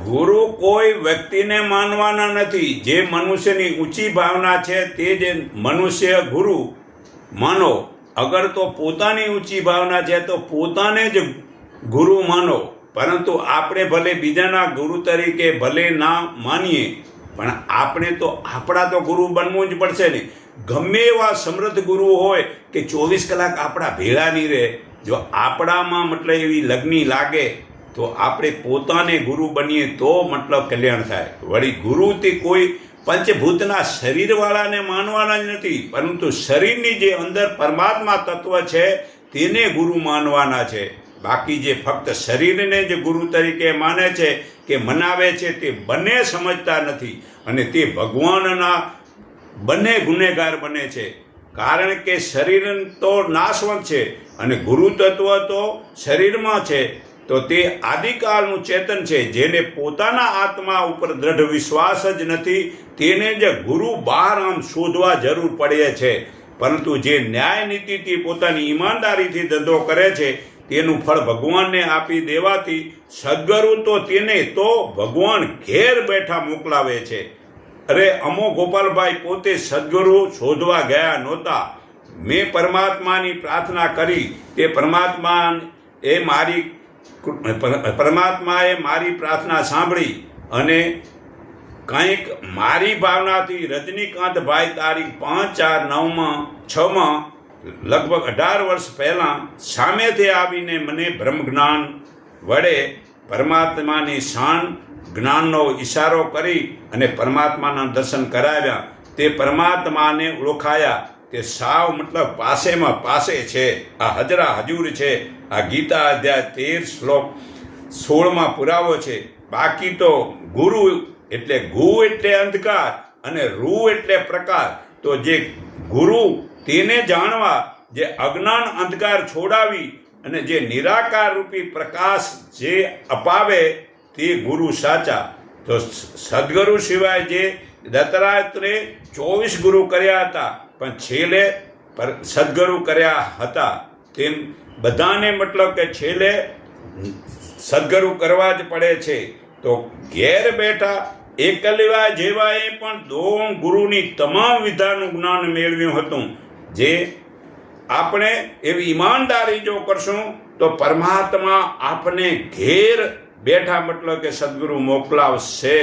ગુરુ કોઈ વ્યક્તિને માનવાના નથી. જે મનુષ્યની ઊંચી ભાવના છે તે જે મનુષ્ય ગુરુ માનો. અગર તો પોતાની ઊંચી ભાવના છે તો પોતાને જ ગુરુ માનો. પરંતુ આપણે ભલે બીજાના ગુરુ તરીકે ભલે ના માનીએ, પણ આપણે તો આપણા તો ગુરુ બનવું જ પડશે ને. ગમે એવા સમૃદ્ધ ગુરુ હોય કે 24 કલાક આપણા ભેળા નહીં રહે, જો આપણામાં મતલબ એવી લગ્ની લાગે તો આપણે પોતાને ગુરુ બનીએ તો મતલબ કલ્યાણ થાય. વળી ગુરુ તે કોઈ પંચભૂતના શરીરવાળાને માનવાના જ નથી, પરંતુ શરીરની જે અંદર પરમાત્મા તત્વ છે તેને ગુરુ માનવાના છે. બાકી જે ફક્ત શરીરને જ ગુરુ તરીકે માને છે કે મનાવે છે તે બંને સમજતા નથી, અને તે ભગવાનના બંને ગુનેગાર બને છે. કારણ કે શરીર તો નાશવંત છે અને ગુરુ તત્વ તો શરીરમાં છે. તો તે આદિકાળનું ચેતન છે. જેને પોતાના આત્મા ઉપર દ્રઢ વિશ્વાસ જ નથી તેને જ ગુરુ બહાર આમ શોધવા જરૂર પડે છે. પરંતુ જે ન્યાય નીતિથી પોતાની ઈમાનદારીથી ધંધો કરે છે તેનું ફળ ભગવાનને આપી દેવાથી સદગુરુ તો તેને તો ભગવાન ઘેર બેઠા મોકલાવે છે. અરે અમો ગોપાલભાઈ પોતે સદગુરુ શોધવા ગયા નહોતા. મેં પરમાત્માની પ્રાર્થના કરી, તે પરમાત્માએ મારી પ્રાર્થના સાંભળી અને કંઈક મારી ભાવનાથી રજનીકાંતભાઈ તારીખ 5/4/9/6 લગભગ 18 વર્ષ પહેલાં સામેથી આવીને મને બ્રહ્મ જ્ઞાન વડે પરમાત્માની શાન જ્ઞાનનો ઈશારો કરી અને પરમાત્માના દર્શન કરાવ્યા. તે પરમાત્માને ઓળખાયા. તે સાવ મતલબ પાસેમાં પાસે છે. આ હજરા હજૂર છે. આ ગીતા અધ્યાય 13 શ્લોક 16 પુરાવો છે. બાકી તો ગુરુ એટલે ગુ એટલે અંધકાર અને રૂ એટલે પ્રકાશ. તો જે ગુરુ તેને જાણવા, જે અજ્ઞાન અંધકાર છોડાવી અને જે નિરાકાર રૂપી પ્રકાશ જે અપાવે તે ગુરુ સાચા. તો સદગુરુ સિવાય જે દત્તાત્રેય 24 ગુરુ કર્યા હતા, પણ છેલ્લે સદગુરુ કર્યા હતા. તેમ બધાને મતલબ કે છેલ્લે સદગુરુ કરવા જ પડે છે. તો ઘેર બેઠા એકલવ્ય જેવાએ પણ દોમ ગુરુની તમામ વિધાનું જ્ઞાન મેળવ્યું હતું. જે આપણે એવી ઈમાનદારી જો કરશું તો પરમાત્મા આપણે ઘેર બેઠા મતલબ કે સદગુરુ મોકલાવશે.